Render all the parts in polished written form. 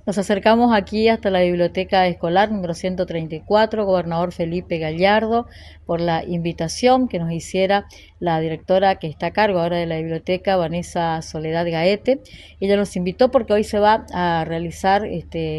Nos acercamos aquí hasta la biblioteca escolar número 134, gobernador Felipe Gallardo, por la invitación que nos hiciera la directora que está a cargo ahora de la biblioteca, Vanessa Soledad Gaete. Ella nos invitó porque hoy se va a realizar,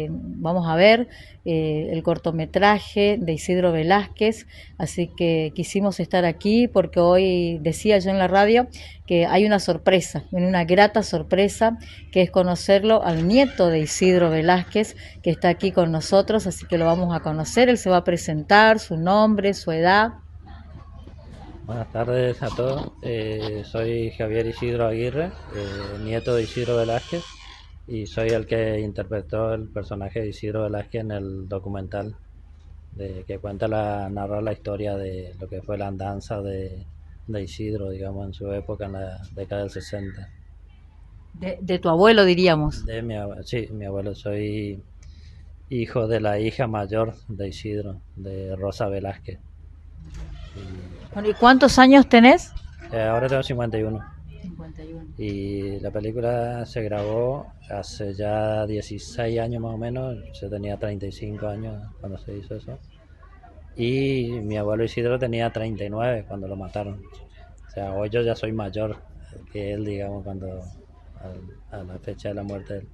vamos a ver el cortometraje de Isidro Velázquez, así que quisimos estar aquí porque hoy decía yo en la radio que hay una sorpresa, una grata sorpresa, que es conocerlo al nieto de Isidro Velázquez, que está aquí con nosotros, así que lo vamos a conocer. Él se va a presentar, su nombre, su edad. Buenas tardes a todos. Soy Javier Isidro Aguirre, nieto de Isidro Velázquez, y soy el que interpretó el personaje de Isidro Velázquez en el documental que narra la historia de lo que fue la andanza de Isidro, digamos, en su época, en la década del 60. De tu abuelo, diríamos. Sí, mi abuelo, soy hijo de la hija mayor de Isidro, de Rosa Velázquez. Bueno, ¿y cuántos años tenés? Ahora tengo 51. 51. Y la película se grabó hace ya 16 años más o menos, yo tenía 35 años cuando se hizo eso. Y mi abuelo Isidro tenía 39 cuando lo mataron. O sea, hoy yo ya soy mayor que él, digamos, a la fecha de la muerte de él.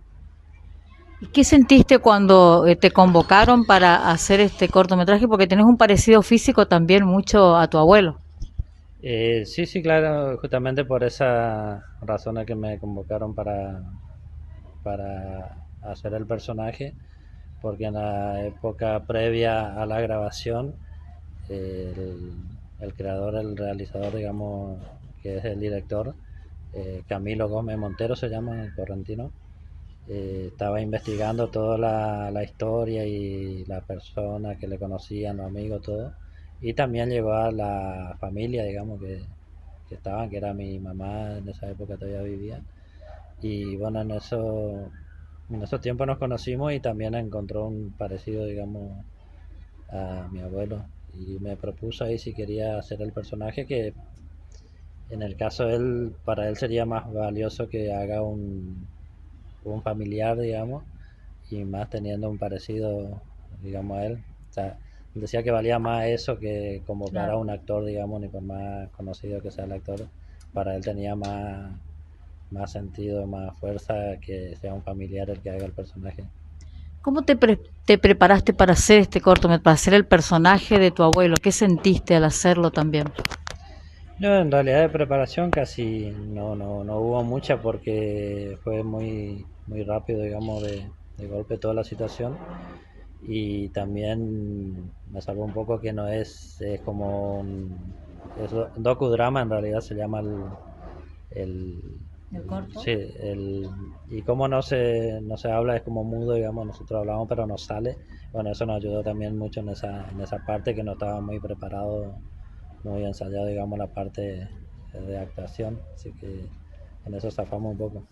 ¿Y qué sentiste cuando te convocaron para hacer este cortometraje? Porque tenés un parecido físico también mucho a tu abuelo. Sí, sí, claro, justamente por esa razón es que me convocaron para hacer el personaje, porque en la época previa a la grabación, el, el creador, el realizador, digamos, que es el director, Camilo Gómez Montero se llama, el correntino, estaba investigando toda la historia y la persona que le conocían, los amigos, todo. Y también llegó a la familia, digamos, que estaban, que era mi mamá, en esa época todavía vivía. Y bueno, en esos tiempos nos conocimos y también encontró un parecido, digamos, a mi abuelo. Y me propuso ahí si quería hacer el personaje, que en el caso de él, para él sería más valioso que haga un familiar, digamos, y más teniendo un parecido, digamos, a él. O sea, decía que valía más eso que convocar a Claro. un actor, digamos, ni por más conocido que sea el actor. Para él tenía más sentido, más fuerza que sea un familiar el que haga el personaje. ¿Cómo te preparaste para hacer este cortometraje, para hacer el personaje de tu abuelo? ¿Qué sentiste al hacerlo también? No, en realidad de preparación casi no hubo mucha porque fue muy rápido, digamos, de golpe toda la situación. Y también me salvó un poco que no es como docudrama, en realidad se llama el, ¿El corto? sí, y como no se habla, es como mudo, digamos, nosotros hablamos pero no sale. Bueno, eso nos ayudó también mucho en esa parte, que no estaba muy preparado, muy ensayado, digamos, la parte de actuación, así que en eso zafamos un poco.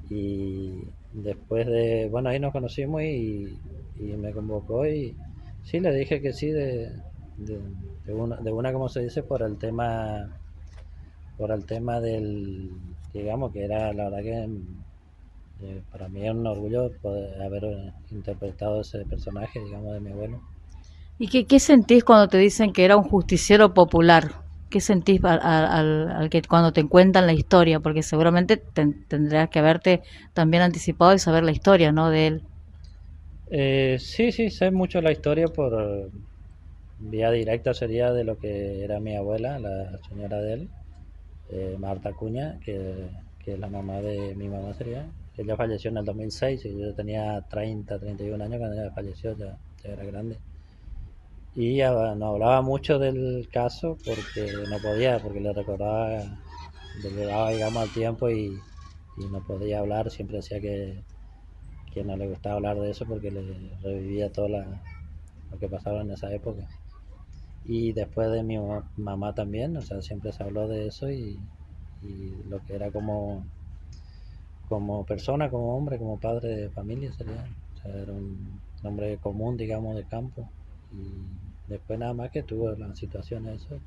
Y después bueno, ahí nos conocimos y me convocó y sí, le dije que sí, de, de una, como se dice, por el tema digamos, que era la verdad que para mí es un orgullo poder haber interpretado ese personaje, digamos, de mi abuelo. ¿Y qué sentís cuando te dicen que era un justiciero popular? ¿Qué sentís al que cuando te cuentan la historia? Porque seguramente tendrás que haberte también anticipado y saber la historia, ¿no? De él. Sí, sí, sé mucho la historia por vía directa, sería de lo que era mi abuela, la señora de él, Marta Acuña, que es la mamá de mi mamá sería. Ella falleció en el 2006 y yo tenía 31 años cuando ella falleció, ya era grande. Y no hablaba mucho del caso porque no podía, porque le llegaba, digamos, al tiempo y no podía hablar. Siempre decía que no le gustaba hablar de eso porque le revivía todo lo que pasaba en esa época. Y después de mi mamá también, o sea, siempre se habló de eso y lo que era como persona, como hombre, como padre de familia sería. O sea, era un hombre común, digamos, de campo. Y después nada más que tuvo la situación eso.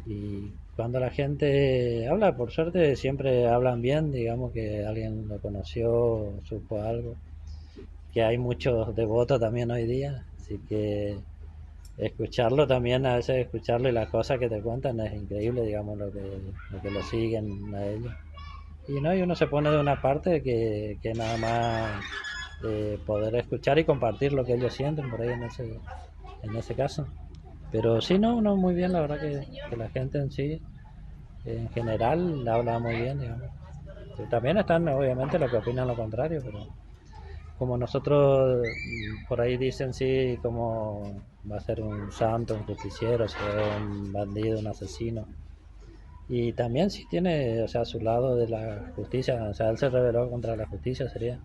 Y cuando la gente habla, por suerte siempre hablan bien, digamos que alguien lo conoció, supo algo. que hay muchos devotos también hoy día, así que escucharlo también, a veces escucharlo y las cosas que te cuentan es increíble, digamos, lo que lo siguen a ellos. Y no, y uno se pone de una parte que nada más poder escuchar y compartir lo que ellos sienten por ahí en ese caso. Pero sí, no, no, muy bien, la verdad que la gente en sí, en general, habla muy bien, digamos. También están, obviamente, los que opinan lo contrario, pero como nosotros por ahí dicen, sí, como va a ser un santo, un justiciero, o sea, un bandido, un asesino. Y también sí tiene, o sea, su lado de la justicia, o sea, él se rebeló contra la justicia, sería.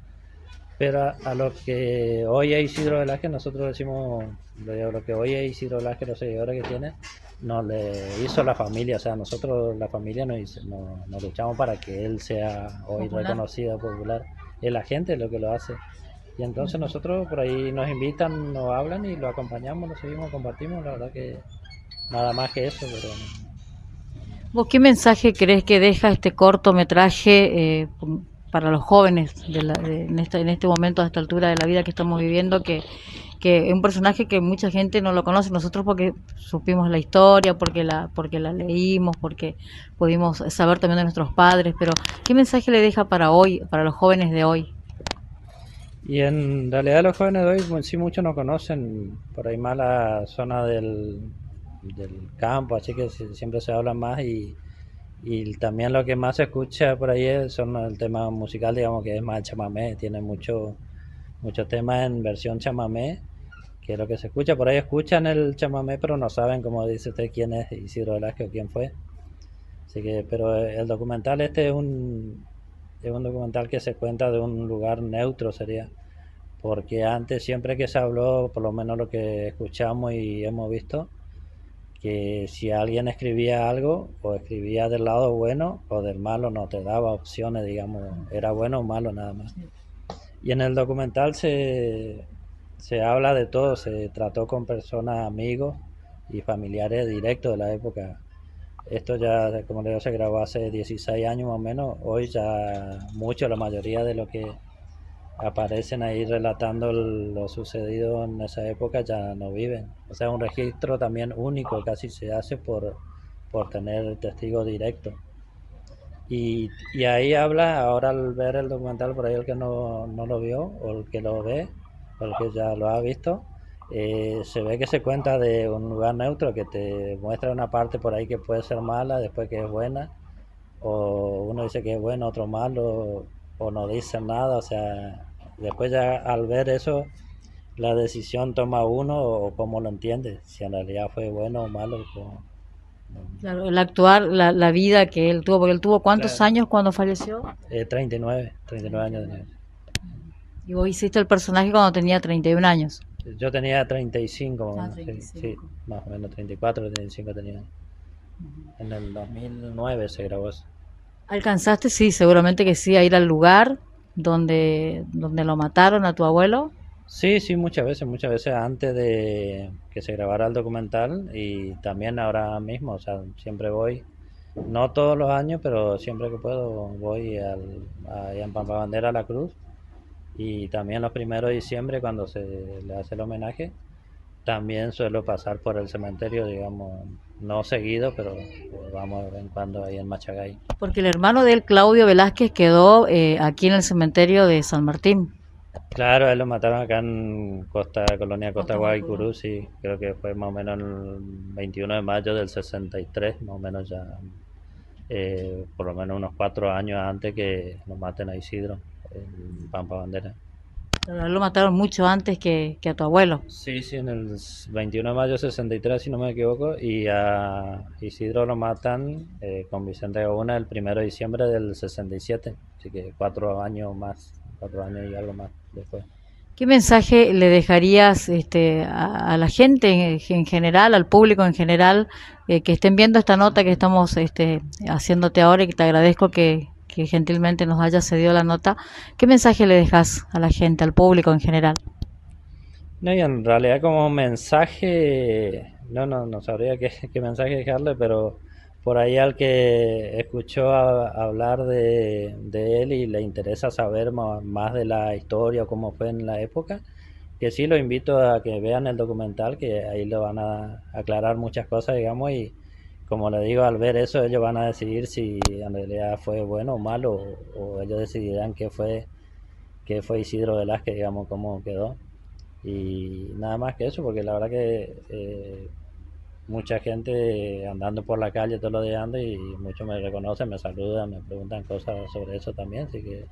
Pero a lo que hoy es Isidro Velázquez, nosotros decimos, lo que hoy es Isidro Velázquez, los seguidores que tiene, nos le hizo la familia, o sea, nosotros, la familia, nos luchamos para que él sea hoy Popular. reconocido, popular. Es la gente lo que lo hace. Y entonces nosotros por ahí nos invitan, nos hablan y lo acompañamos, lo seguimos, compartimos, la verdad que nada más que eso, pero ¿Vos qué mensaje crees que deja este cortometraje para los jóvenes en este momento, a esta altura de la vida que estamos viviendo, que es un personaje que mucha gente no lo conoce, nosotros porque supimos la historia, porque la leímos, porque pudimos saber también de nuestros padres, pero ¿qué mensaje le deja para hoy, para los jóvenes de hoy? y en realidad los jóvenes de hoy pues, sí muchos no conocen por ahí más la zona del campo, así que siempre se habla más y también lo que más se escucha por ahí son el tema musical, digamos que es más el chamamé, tiene muchos temas en versión chamamé, que es lo que se escucha, por ahí escuchan el chamamé pero no saben, como dice usted, quién es Isidro Velázquez o quién fue. Así que, pero el documental este es un documental que se cuenta de un lugar neutro, sería porque antes siempre que se habló, por lo menos lo que escuchamos y hemos visto, que si alguien escribía algo, o escribía del lado bueno o del malo, no te daba opciones, digamos, era bueno o malo nada más. Y en el documental se habla de todo, se trató con personas, amigos y familiares directos de la época. Esto ya, como le digo, se grabó hace 16 años más o menos, hoy ya mucho, la mayoría de lo que aparecen ahí relatando lo sucedido en esa época ya no viven. O sea, un registro también único, casi se hace por tener testigos directos. Y ahí habla, ahora al ver el documental, por ahí el que no lo vio, o el que lo ve, o el que ya lo ha visto, se ve que se cuenta de un lugar neutro que te muestra una parte por ahí que puede ser mala, después que es buena, o uno dice que es bueno, otro malo, o no dice nada, o sea, después ya al ver eso, la decisión toma uno o cómo lo entiende, si en realidad fue bueno o malo. Claro, el actuar, la vida que él tuvo, porque él tuvo ¿cuántos Claro. años cuando falleció? 39 años tenía. Y vos hiciste el personaje cuando tenía 31 años. Yo tenía 35 más o Ah, menos, sí, sí, 35. más o menos 34, 35 tenía. En el 2009 se grabó eso. ¿Alcanzaste? Sí, seguramente que sí, a ir al lugar donde lo mataron a tu abuelo. Sí, sí, muchas veces antes de que se grabara el documental y también ahora mismo, o sea, siempre voy, no todos los años, pero siempre que puedo voy allá en Pampa Bandera a la Cruz y también los primeros de diciembre cuando se le hace el homenaje, también suelo pasar por el cementerio, digamos, no seguido, pero vamos de vez en cuando ahí en Machagay. Porque el hermano de él, Claudio Velázquez, quedó aquí en el cementerio de San Martín. Claro, a él lo mataron acá en Colonia Costa Costa Guaycurú. Guaycurú, sí, creo que fue más o menos el 21 de mayo del 63, más o menos ya, por lo menos unos 4 años antes que lo maten a Isidro, en Pampa Bandera. Pero a él lo mataron mucho antes que a tu abuelo. Sí, sí, en el 21 de mayo del 63, si no me equivoco, y a Isidro lo matan con Vicente Gaona el 1 de diciembre del 67, así que 4 años más, 4 años y algo más después. ¿Qué mensaje le dejarías a la gente en general, al público en general, que estén viendo esta nota que estamos haciéndote ahora y que te agradezco que gentilmente nos hayas cedido la nota? ¿Qué mensaje le dejas a la gente, al público en general? No, y en realidad como mensaje, no sabría qué mensaje dejarle, pero por ahí al que escuchó hablar de él y le interesa saber más de la historia, cómo fue en la época, que sí lo invito a que vean el documental, que ahí lo van a aclarar muchas cosas, digamos, y como le digo, al ver eso ellos van a decidir si en realidad fue bueno o malo, o ellos decidirán qué fue Isidro Velázquez, digamos, cómo quedó. Y nada más que eso, porque la verdad que mucha gente andando por la calle todos los días ando y muchos me reconocen, me saludan, me preguntan cosas sobre eso también, así que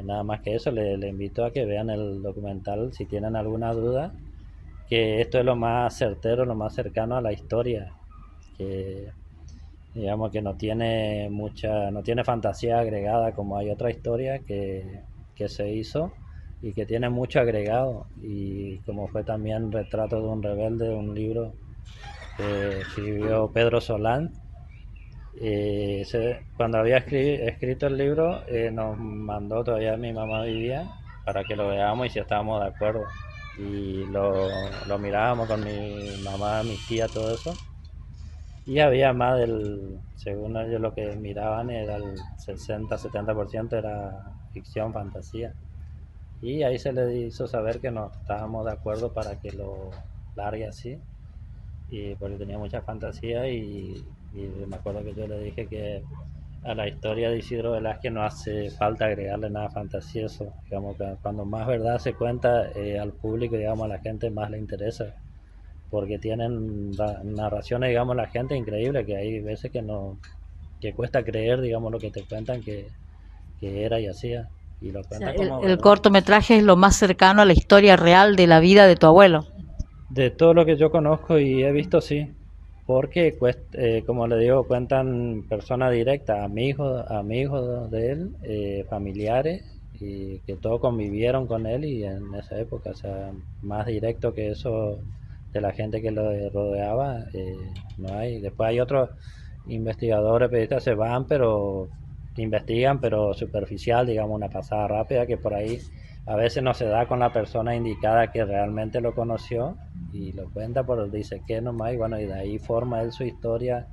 nada más que eso, le invito a que vean el documental si tienen alguna duda, que esto es lo más certero, lo más cercano a la historia, que digamos que no tiene fantasía agregada como hay otra historia que se hizo y que tiene mucho agregado, y como fue también Retrato de un rebelde, un libro que escribió Pedro Solán. Cuando había escrito el libro, nos mandó, todavía mi mamá vivía, para que lo veamos y si estábamos de acuerdo. Y lo mirábamos con mi mamá, mi tía, todo eso. Y había más según ellos lo que miraban era el 60-70% era ficción, fantasía. Y ahí se le hizo saber que no estábamos de acuerdo para que lo largue así, y porque tenía mucha fantasía, y me acuerdo que yo le dije que a la historia de Isidro Velázquez no hace falta agregarle nada fantasioso, digamos que cuando más verdad se cuenta al público, digamos a la gente más le interesa, porque tienen narraciones, digamos, la gente increíble, que hay veces que no, que cuesta creer, digamos, lo que te cuentan que era y hacía, y lo O sea, cuentan como el verdad. cortometraje es lo más cercano a la historia real de la vida de tu abuelo. De todo lo que yo conozco y he visto, sí, porque como le digo, cuentan personas directas, amigos de él, familiares, y que todos convivieron con él y en esa época, o sea, más directo que eso de la gente que lo rodeaba, no hay. Después hay otros investigadores, periodistas, se van, pero investigan, pero superficial, digamos, una pasada rápida, que por ahí a veces no se da con la persona indicada que realmente lo conoció, y lo cuenta por dice que nomás, y bueno, y de ahí forma él su historia,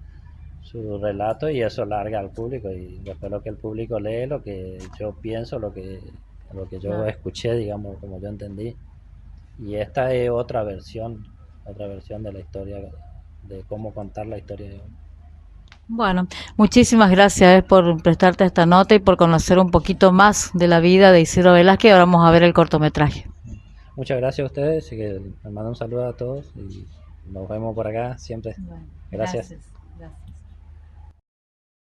su relato, y eso larga al público, y después lo que el público lee, lo que yo pienso, lo que yo Claro. escuché, digamos, como yo entendí. Y esta es otra versión de la historia, de cómo contar la historia. Bueno, muchísimas gracias por prestarte esta nota y por conocer un poquito más de la vida de Isidro Velázquez. Ahora vamos a ver el cortometraje. Muchas gracias a ustedes, y que les mando un saludo a todos y nos vemos por acá siempre. Bueno, Gracias. gracias.